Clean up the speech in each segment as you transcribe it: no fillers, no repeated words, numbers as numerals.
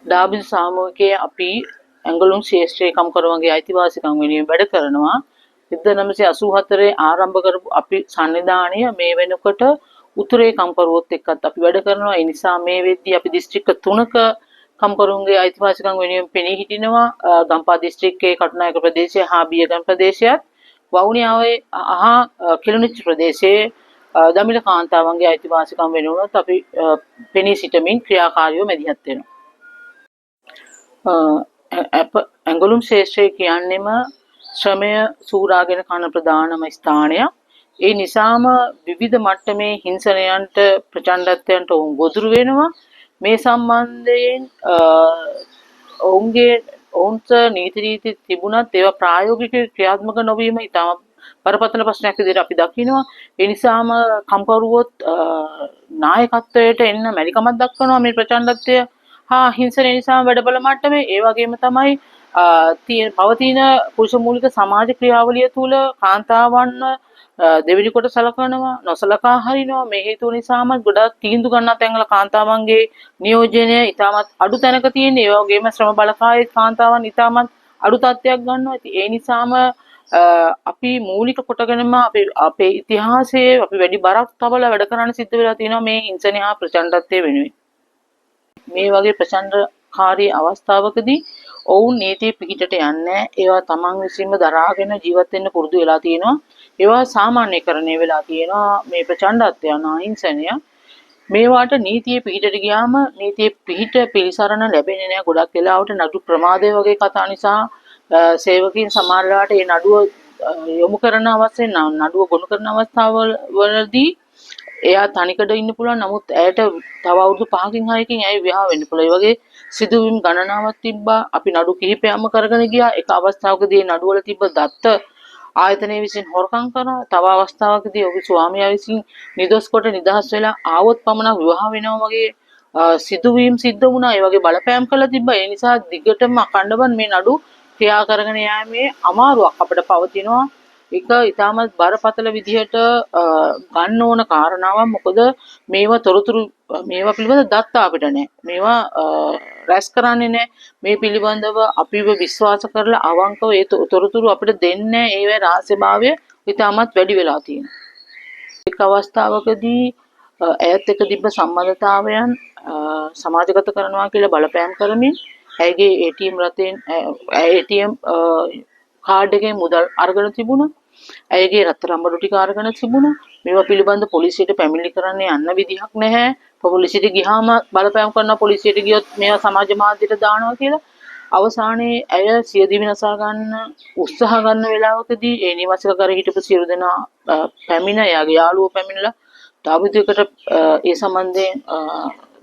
ඩාබින් සාමූහිකයේ අපි ඇඟලුම් ශේෂ්ත්‍රයේ කම්කරුවන්ගේ අයිතිවාසිකම් වෙනුවෙන් වැඩ කරනවා. 1984 ආරම්භ කරපු අපි සංවිධානය මේ වෙනකොට උතුරේ කම්කරුවොත් එක්කත් අපි වැඩ කරනවා. ඒ නිසා මේ වෙද්දී අපි දිස්ත්‍රික්ක 3ක කම්කරුවන්ගේ අයිතිවාසිකම් වෙනුවෙන් පෙනී හිටිනවා. ගම්පහ දිස්ත්‍රික්කයේ කටුනායක ප්‍රදේශය හා බියගම් ප්‍රදේශයත්, වවුනියාවේ හා කිළුනිච්ච ප්‍රදේශයේ දමිළ කාන්තාවන්ගේ අයිතිවාසිකම් වෙනුවනත් අපි පෙනී සිටමින් ක්‍රියාකාරීව මැදිහත් වෙනවා. ඇඟලුම් ශේෂ්ත්‍රය කියන්නේම ශ්‍රමය සූරාගෙන කන ප්‍රධානම ස්ථානයක්. ඒ නිසාම විවිධ මට්ටමේ හිංසනයන්ට ප්‍රචණ්ඩත්වයන්ට ඔවුන් ගොදුරු වෙනවා. මේ සම්බන්ධයෙන් ඔවුන්ට නීති රීති තිබුණත් ඒවා ප්‍රායෝගික ක්‍රියාත්මක නොවීම ඉතාම බරපතල ප්‍රශ්නයක් විදිහට අපි දකිනවා. ඒ නිසාම කම්කරුවොත් නායකත්වයට එන්න මැලිකමක් දක්වනවා මේ ප්‍රචණ්ඩත්වය හා හිංසනය නිසා වැඩබල මට්ටමේ. ඒ වගේම තමයි පවතින පුරුෂ මූලික සමාජ ක්‍රියාවලිය තුළ කාන්තාවන්ව දෙවෙනි කොට සලකනවා, නොසලකා හරිනවා. මේ හේතුව නිසාම ගොඩක් තීන්දුව ගන්නා තැන්වල කාන්තාවන්ගේ නියෝජනය ඉතාමත් අඩු තැනක තියෙනවා. ඒ වගේම ශ්‍රම බලකායේ කාන්තාවන් ඉතාමත් අඩු තත්ත්වයක් ගන්නවා. ඉතින් ඒ නිසාම අපි මූලික කොටගෙනම අපේ ඉතිහාසයේ අපි වැඩි බරක් තබලා වැඩ කරන්න සිද්ධ වෙලා තියෙනවා මේ හිංසනය හා ප්‍රචණ්ඩත්වය වෙනුවෙන්. මේ වගේ ප්‍රචණ්ඩකාරී අවස්ථාවකදී ඔවුන් නීතිය පිටිට යන්නේ ඒවා තමන් විසින්ම දරාගෙන ජීවත් වෙන්න පුරුදු වෙලා තියෙනවා. ඒවා සාමාන්‍යකරණය වෙලා තියෙනවා මේ ප්‍රචණ්ඩත්වය අහිංසනය. මේවාට නීතිය පිටිට ගියාම නීතිය පිටිට පිළිසරණ ලැබෙන්නේ නැහැ. ගොඩක් වෙලාවට නඩු ප්‍රමාදය වගේ කතා නිසා සේවකීන් සමහර වෙලාවට මේ නඩුව යොමු කරන අවස්ථාවේ නඩුව ගොනු කරන අවස්ථාවවලදී එයා තනිකඩ ඉන්න පුළුවන්. නමුත් ඇයට තව අවුරුදු 5කින් 6කින් ඇය විවාහ වෙන්න පුළුවන්. ඒ වගේ සිදුවීම් ගණනාවක් තිබ්බා. අපි නඩු කිහිපයක්ම කරගෙන ගියා. එක අවස්ථාවකදී නඩුවල තිබ්බ දත්ත ආයතනයේ විසින් හොරකම් කරනවා. තව අවස්ථාවකදී ඔහුගේ ස්වාමියා විසින් නිදොස් කොට නිදහස් වෙලා ආවොත් පමණක් විවාහ වෙනවා වගේ සිදුවීම් සිද්ධ වුණා. ඒ වගේ බලපෑම් කළා තිබ්බා. ඒ නිසා දිගටම අඛණ්ඩව මේ නඩු ක්‍රියා කරගෙන යෑමේ අමාරුවක් අපිට පවතිනවා. එක ඉතාමත් බරපතල විදිහට ගන්න ඕන කාරණාවක්. මොකද මේවා තොරතුරු මේවා පිළිබඳ දත්ත අපිට නැහැ. මේවා රැස් කරන්නේ නැහැ. මේ පිළිබඳව අපිව විශ්වාස කරලා අවංකව ඒ තොරතුරු අපිට දෙන්නේ නැහැ. ඒවේ රහස්‍යභාවය ඉතාමත් වැඩි වෙලා තියෙනවා. එක් අවස්ථාවකදී ඇයත් එක්ක තිබ්බ සම්බන්ධතාවයන් සමාජගත කරනවා කියලා බලපෑම් කරමින් ඇයගේ ATM කාඩ් එකේ මුදල් අරගෙන තිබුණා. ඇයගේ රත්තරන් බඩු ටික අරගෙන තිබුණා. මේවා පිළිබඳ පොලිසියට පැමිණිලි කරන්න යන්න විදිහක් නැහැ. පොලිසියට ගියාම බලපෑම් කරන පොලිසියට ගියොත් මේවා සමාජ මාධ්‍යයට දානවා කියලා. අවසානයේ ඇය සියදිවි නසා ගන්න උත්සාහ ගන්න වෙලාවකදී ඒ නිවාසික කර හිටපු සියලු දෙනා පැමිණ එයාගේ යාළුවෝ පැමිණලා තාපිතයකට ඒ සම්බන්ධයෙන්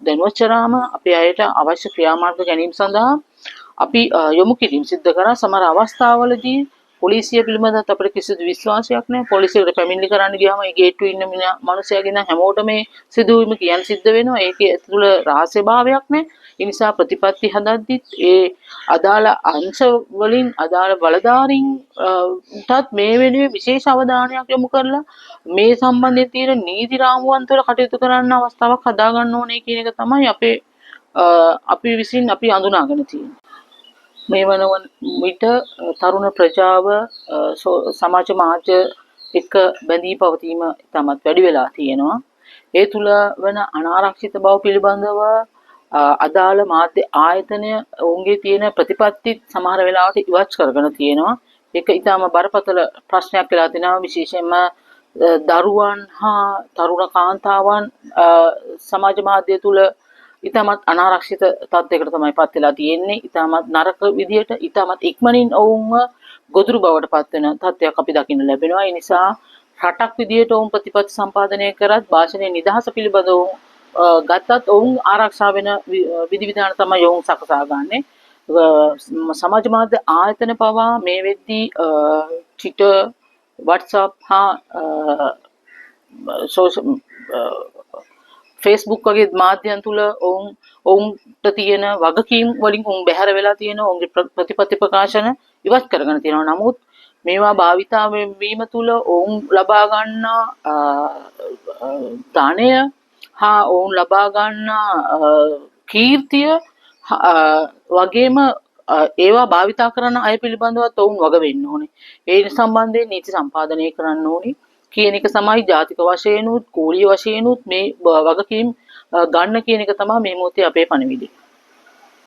දැනුවත් කරාම අපි අයට අවශ්‍ය ක්‍රියාමාර්ග ගැනීම සඳහා අපි යොමු කිරීම සිද්ධ කරා. සමහර අවස්ථාවලදී පොලිසිය පිළිබඳව අපිට කිසිදු විශ්වාසයක් නැහැ. පොලිසියට පැමිණිලි කරන්න ගියාම ඒ ගේට්ටුවේ ඉන්න මිනිහයාගෙන හැමෝටම මේ සිදුවීම කියන්න සිද්ධ වෙනවා. ඒකේ ඇතුළ රහස්‍යභාවයක් නැහැ. ඒ නිසා ප්‍රතිපත්ති හදද්දිත් ඒ අදාළ අංශ වලින් අදාළ බලධාරීන්ටත් මේ වෙනුවේ විශේෂ අවධානයක් යොමු කරලා මේ සම්බන්ධයෙන් තියෙන නීති රාමුවන් තුළ කටයුතු කරන්න අවස්ථාවක් හදා ගන්න ඕනේ කියන එක තමයි අපි විසින් අපි අඳුනාගෙන තියෙන්නේ. මේ වන විට තරුණ ප්‍රජාව සමාජ මාධ්‍ය එක්ක බැඳී පවතීම ඉතාමත් වැඩි වෙලා තියෙනවා. ඒ තුල වන අනාරක්ෂිත බව පිළිබඳව අදාළ මාධ්‍ය ආයතනය ඔවුන්ගේ තියෙන ප්‍රතිපත්ති සමහර වෙලාවට ඉවත් කරගෙන තියෙනවා. ඒක ඉතාම බරපතල ප්‍රශ්නයක් වෙලා තිනවා. විශේෂයෙන්ම දරුවන් හා තරුණ කාන්තාවන් සමාජ මාධ්‍ය තුල ඉතාමත් අනාරක්ෂිත තත්යකට තමයි පත් වෙලා තියෙන්නේ. ඉතාමත් නරක විදියට ඉතාමත් ඉක්මනින් ඔවුන්ව ගොදුරු බවට පත් වෙන තත්යක් අපි දකින්න ලැබෙනවා. ඒ නිසා රටක් විදියට ඔවුන් ප්‍රතිපත්ති සම්පාදනය කරත් භාෂණයේ නිදහස පිළිබඳව ගත්තත් ඔවුන් ආරක්ෂා වෙන විධිවිධාන තමයි ඔවුන් සකසා ගන්නෙ. සමාජ මාධ්‍ය ආයතන පවා මේ වෙද්දී Twitter, WhatsApp හා Facebook වගේ මාධ්‍යයන් තුල ඔවුන්ට තියෙන වගකීම් වලින් ඔවුන් බැහැර වෙලා තියෙනවා. ඔවුන්ගේ ප්‍රතිපත්ති ප්‍රකාශන ඉවත් කරගෙන තියෙනවා. නමුත් මේවා භාවිතා වීම තුල ඔවුන් ලබා ගන්න ධනය හා ඔවුන් ලබා ගන්න කීර්තිය වගේම ඒවා භාවිතා කරන අය පිළිබඳවත් ඔවුන් වග වෙන්න ඕනේ. ඒ සම්බන්ධයෙන් නීති සම්පාදනය කරන්න ඕනේ කියන එක තමයි ජාතික වශයෙන් උත් කෝලීය වශයෙන් උත් මේ වගකීම් ගන්න කියන එක තමයි මේ මොහොතේ අපේ පණිවිඩය.